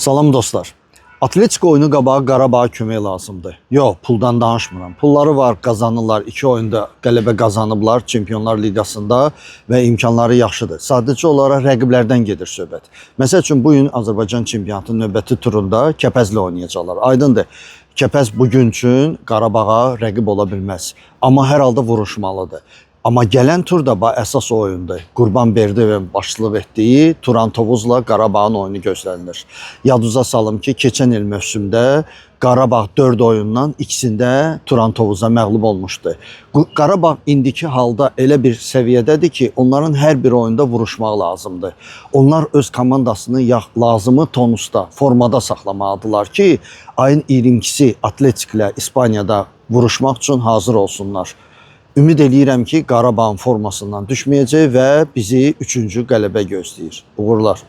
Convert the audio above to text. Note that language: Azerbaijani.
Salam dostlar. Atletiko oyunu qabağı Qarabağa kömək lazımdır. Yox, puldan danışmıram. Pulları var, qazanırlar. 2 oyunda qələbə qazanıblar Çempionlar Liqasında və imkanları yaxşıdır. Sadəcə olaraq rəqiblərdən gedir söhbət. Məsəl üçün bu gün Azərbaycan çempionatının növbəti turunda Kəpəzlə oynayacaqlar. Aydındır. Kəpəz bugün üçün Qarabağa rəqib ola bilməz. Amma hər halda vuruşmalıdır. Amma gələn turda əsas oyundur. Qurbanberdiyevin başçılıq etdiyi Turan Tovuzla Qarabağın oyunu gözlənilir. Yadınıza salım ki, keçən il mövsümdə Qarabağ 4 oyundan ikisində Turan Tovuza məğlub olmuşdu. Qarabağ indiki halda elə bir səviyyədədir ki, onların hər bir oyunda vuruşmaq lazımdır. Onlar öz komandasını lazımı tonusda, formada saxlamalıdırlar ki, ayın 22-si Atletiklə İspaniyada vuruşmaq üçün hazır olsunlar. Ümid eləyirəm ki, Qarabağın formasından düşməyəcək və bizi 3-cü qələbə gözləyir. Uğurlar.